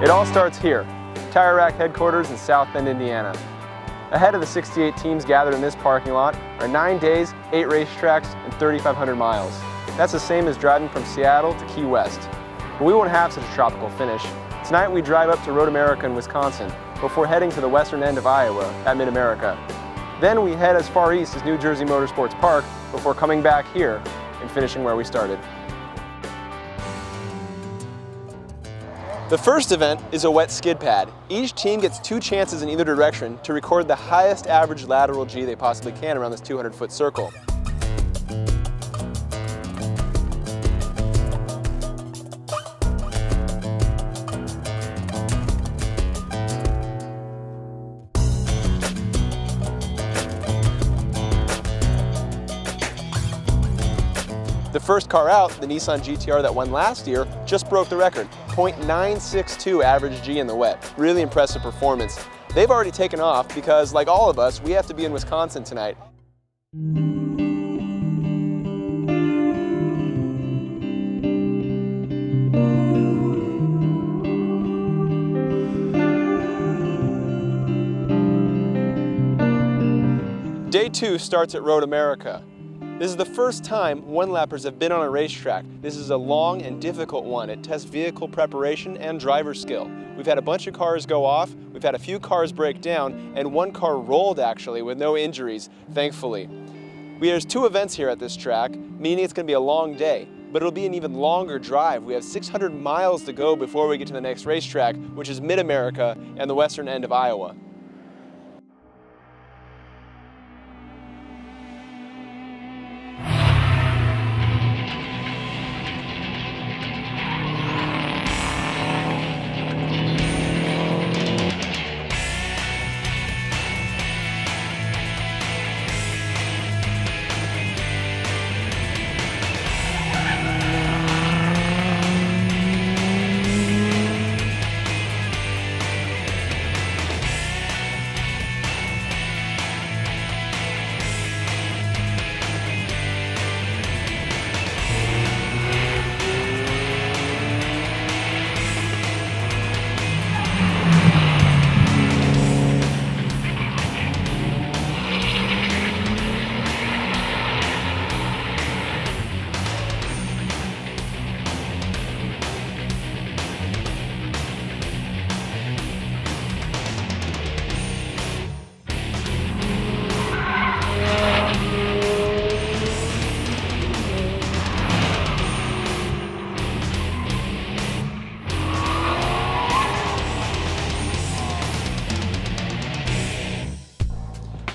It all starts here, Tire Rack headquarters in South Bend, Indiana. Ahead of the 68 teams gathered in this parking lot are 9 days, 8 racetracks, and 3,500 miles. That's the same as driving from Seattle to Key West. But we won't have such a tropical finish. Tonight we drive up to Road America in Wisconsin before heading to the western end of Iowa at Mid-America. Then we head as far east as New Jersey Motorsports Park before coming back here and finishing where we started. The first event is a wet skid pad. Each team gets 2 chances in either direction to record the highest average lateral G they possibly can around this 200-foot circle. The first car out, the Nissan GTR that won last year, just broke the record, 0.962 average G in the wet. Really impressive performance. They've already taken off because, like all of us, we have to be in Wisconsin tonight. Day 2 starts at Road America. This is the first time one-lappers have been on a racetrack. This is a long and difficult one. It tests vehicle preparation and driver skill. We've had a bunch of cars go off, we've had a few cars break down, and 1 car rolled actually with no injuries, thankfully. There's 2 events here at this track, meaning it's going to be a long day, but it'll be an even longer drive. We have 600 miles to go before we get to the next racetrack, which is Mid-America and the western end of Iowa.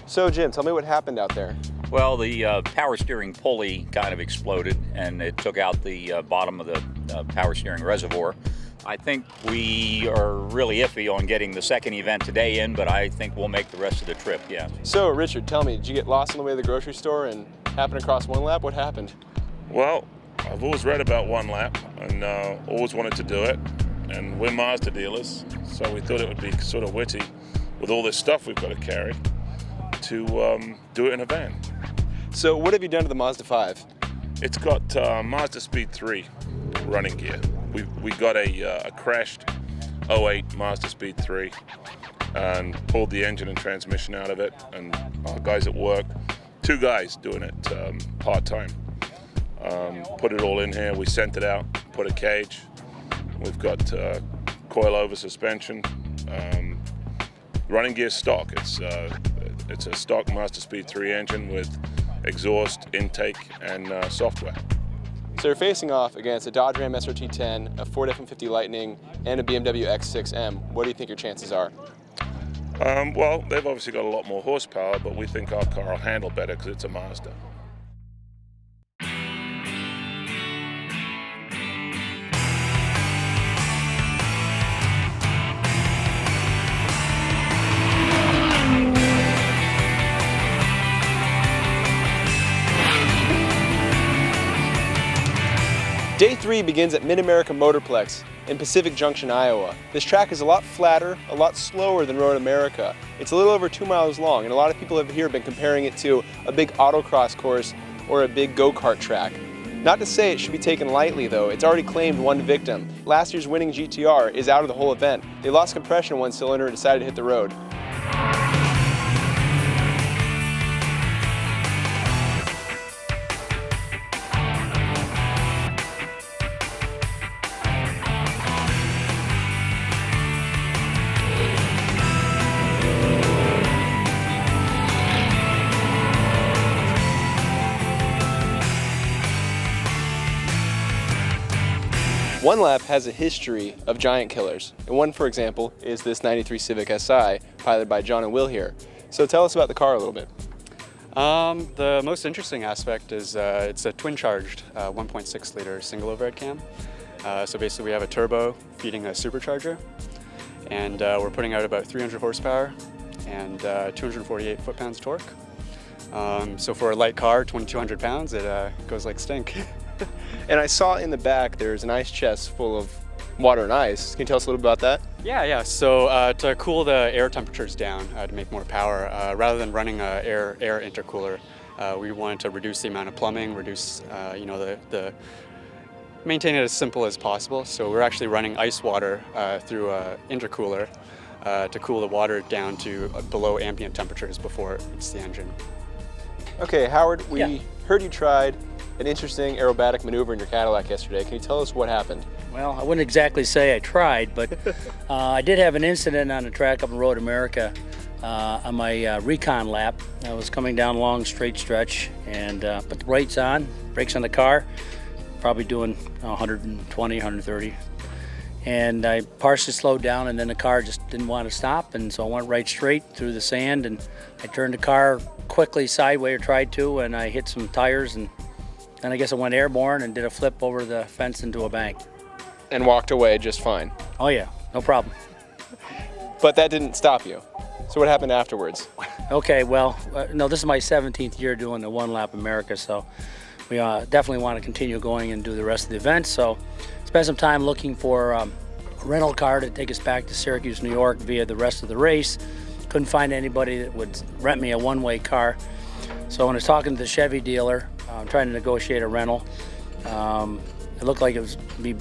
So Jim, tell me what happened out there. Well, the power steering pulley kind of exploded and it took out the bottom of the power steering reservoir. I think we are really iffy on getting the second event today in, but I think we'll make the rest of the trip, yeah. So Richard, tell me, did you get lost on the way to the grocery store and happen across one lap? What happened? Well, I've always read about one lap and always wanted to do it. And we're Mazda dealers, so we thought it would be sort of witty with all this stuff we've got to carry to do it in a van. So what have you done to the Mazda 5? It's got Mazda Speed 3 running gear. We got a crashed 08 Mazda Speed 3 and pulled the engine and transmission out of it, and our guys at work, 2 guys doing it part-time, put it all in here. We sent it out, put a cage. We've got coil-over suspension. Running gear stock. It's a stock Mazda Speed 3 engine with exhaust, intake, and software. So you're facing off against a Dodge Ram SRT10, a Ford F-150 Lightning, and a BMW X6M. What do you think your chances are? Well, they've obviously got a lot more horsepower, but we think our car will handle better because it's a Mazda. Day 3 begins at Mid-America Motorplex in Pacific Junction, Iowa. This track is a lot flatter, a lot slower than Road America. It's a little over 2 miles long, and a lot of people over here have been comparing it to a big autocross course or a big go-kart track. Not to say it should be taken lightly though, it's already claimed one victim. Last year's winning GTR is out of the whole event. They lost compression in one cylinder and decided to hit the road. One Lap has a history of giant killers, and one, for example, is this 93 Civic Si, piloted by John and Will here. So tell us about the car a little bit. The most interesting aspect is it's a twin-charged 1.6 liter single overhead cam. So basically we have a turbo feeding a supercharger, and we're putting out about 300 horsepower and 248 foot-pounds of torque. So for a light car, 2,200 pounds, it goes like stink. And I saw in the back there's an ice chest full of water and ice. Can you tell us a little bit about that? Yeah. So to cool the air temperatures down to make more power, rather than running an air intercooler, we wanted to reduce the amount of plumbing, reduce maintain it as simple as possible. So we're actually running ice water through an intercooler to cool the water down to below ambient temperatures before it hits the engine. Okay, Howard, we heard you tried an interesting aerobatic maneuver in your Cadillac yesterday. Can you tell us what happened? Well, I wouldn't exactly say I tried, but I did have an incident on the track up in Road America on my recon lap. I was coming down a long straight stretch and put the brakes on the car, probably doing 120, 130. And I partially slowed down, and then the car just didn't want to stop, and so I went right straight through the sand, and I turned the car quickly sideways, or tried to, and I hit some tires, and then I guess I went airborne and did a flip over the fence into a bank. And walked away just fine? Oh yeah, no problem. But that didn't stop you. So what happened afterwards? Okay, well, no, this is my 17th year doing the One Lap America, so we definitely want to continue going and do the rest of the event. So spent some time looking for a rental car to take us back to Syracuse, New York via the rest of the race. Couldn't find anybody that would rent me a one-way car. So when I was talking to the Chevy dealer, trying to negotiate a rental, it looked like it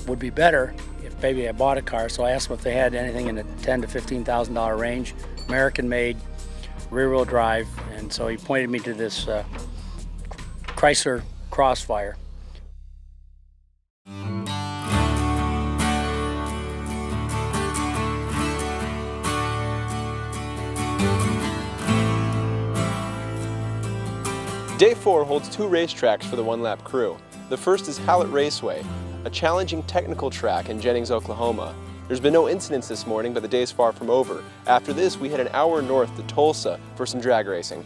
would be better if maybe I bought a car. So I asked them if they had anything in the $10,000 to $15,000 range, American-made, rear-wheel drive, and so he pointed me to this Chrysler Crossfire. Day 4 holds two racetracks for the One Lap crew. The first is Hallett Raceway, a challenging technical track in Jennings, Oklahoma. There's been no incidents this morning, but the day's far from over. After this, we head an hour north to Tulsa for some drag racing.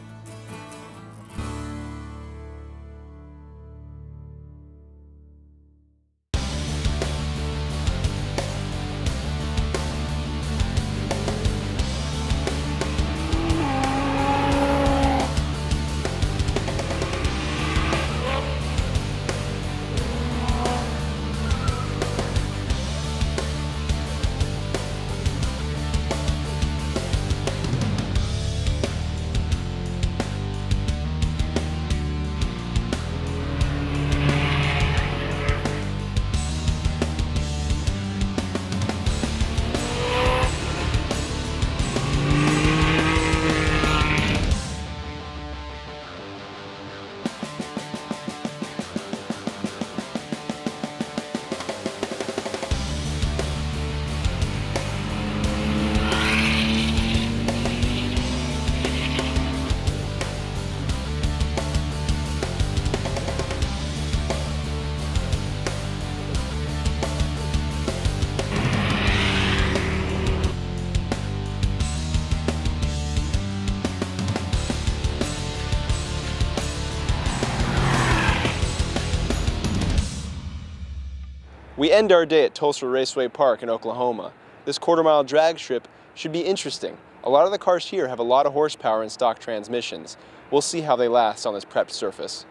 We end our day at Tulsa Raceway Park in Oklahoma. This quarter-mile drag strip should be interesting. A lot of the cars here have a lot of horsepower and stock transmissions. We'll see how they last on this prepped surface.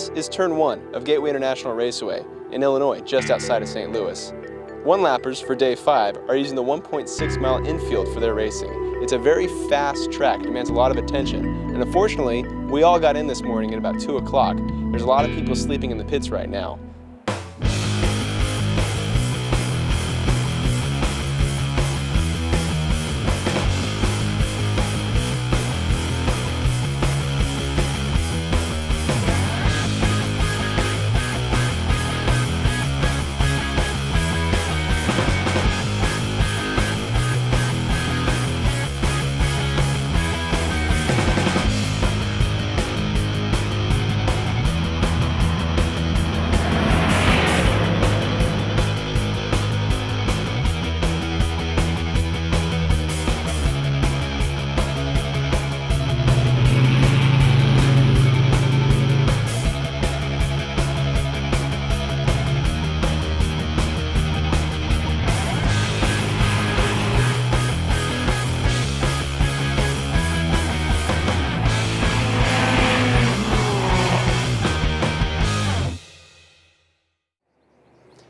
This is turn 1 of Gateway International Raceway in Illinois, just outside of St. Louis. One-lappers for day 5 are using the 1.6-mile infield for their racing. It's a very fast track, demands a lot of attention, and unfortunately, we all got in this morning at about 2 o'clock. There's a lot of people sleeping in the pits right now.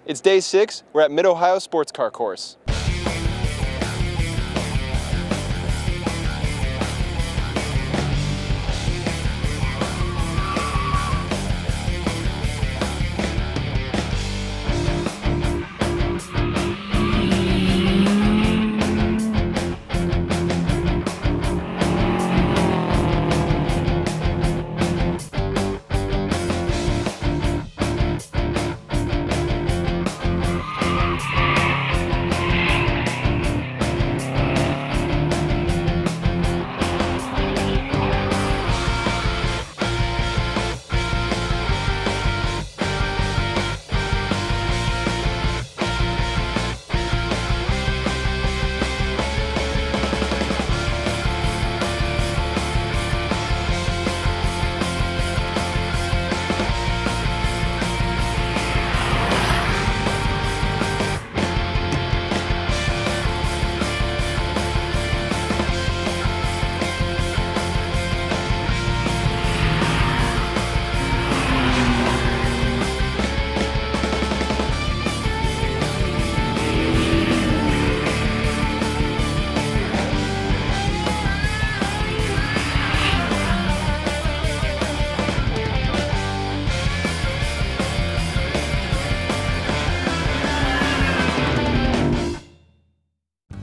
It's day 6, we're at Mid-Ohio Sports Car Course.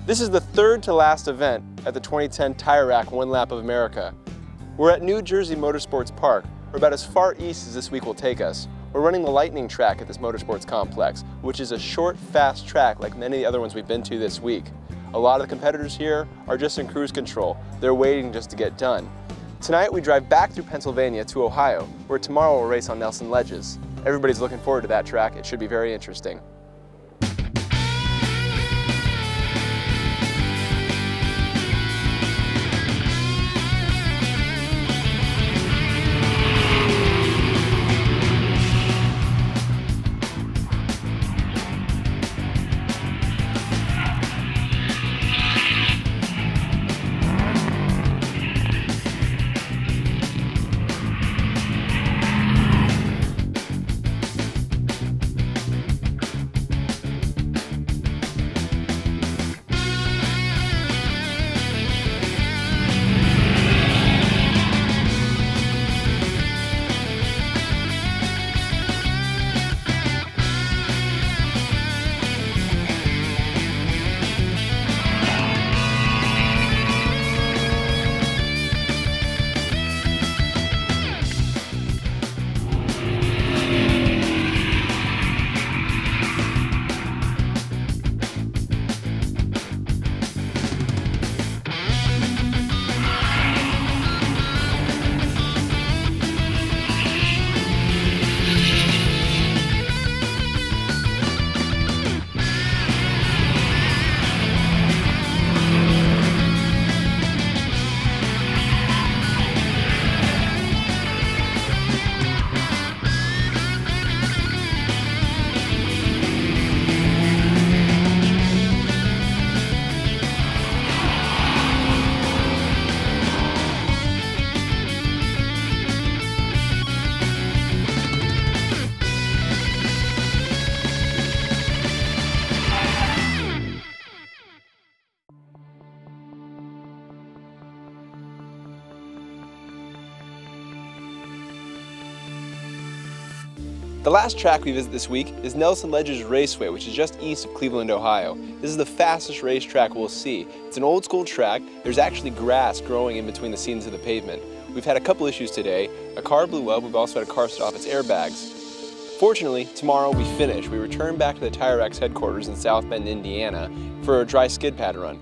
This is the third to last event at the 2010 Tire Rack One Lap of America. We're at New Jersey Motorsports Park. We're about as far east as this week will take us. We're running the Lightning track at this motorsports complex, which is a short, fast track like many of the other ones we've been to this week. A lot of the competitors here are just in cruise control. They're waiting just to get done. Tonight we drive back through Pennsylvania to Ohio, where tomorrow we'll race on Nelson Ledges. Everybody's looking forward to that track. It should be very interesting. The last track we visit this week is Nelson Ledger's Raceway, which is just east of Cleveland, Ohio. This is the fastest racetrack we'll see. It's an old school track. There's actually grass growing in between the scenes of the pavement. We've had a couple issues today. A car blew up. We've also had a car set off its airbags. Fortunately, tomorrow we finish. We return back to the Tire X headquarters in South Bend, Indiana for a dry skid pad run.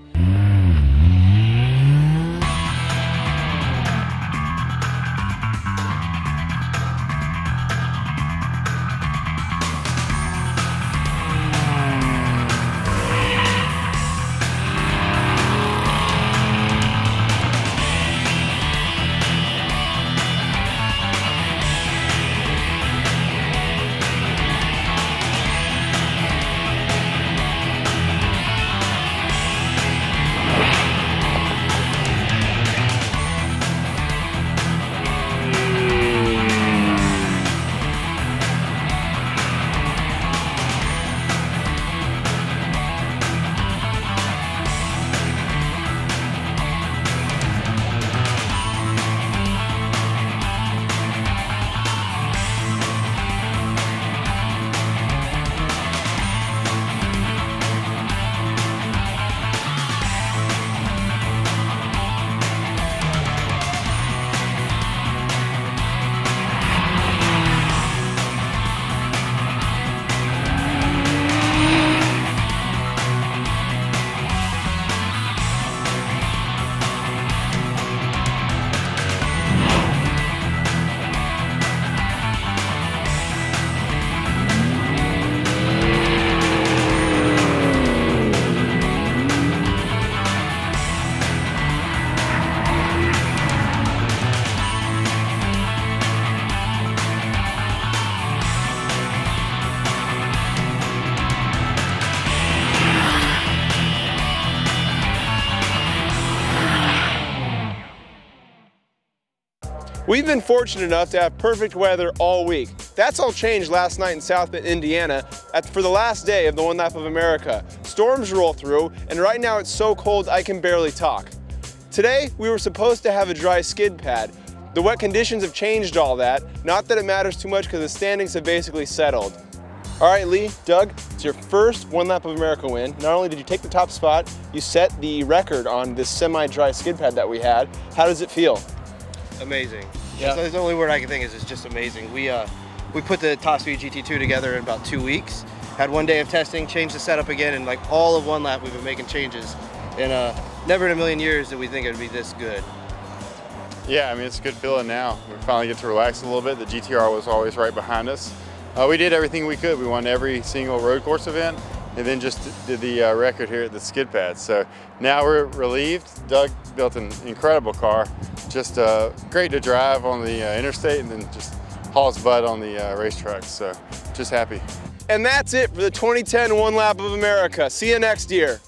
We've been fortunate enough to have perfect weather all week. That's all changed last night in South Bend, Indiana, for the last day of the One Lap of America. Storms roll through, and right now it's so cold I can barely talk. Today, we were supposed to have a dry skid pad. The wet conditions have changed all that. Not that it matters too much because the standings have basically settled. All right, Lee, Doug, it's your first One Lap of America win. Not only did you take the top spot, you set the record on this semi-dry skid pad that we had. How does it feel? Amazing. Yeah. That's the only word I can think is it's just amazing. We put the Top Speed GT2 together in about 2 weeks. Had 1 day of testing, changed the setup again, and like all of one lap we've been making changes. And never in a million years did we think it would be this good. Yeah, I mean, it's a good feeling now. We finally get to relax a little bit. The GTR was always right behind us. We did everything we could. We won every single road course event, and then just did the record here at the skid pad. So now we're relieved. Doug built an incredible car. Just great to drive on the interstate and then just hauls butt on the racetrack. So just happy. And that's it for the 2010 One Lap of America. See you next year.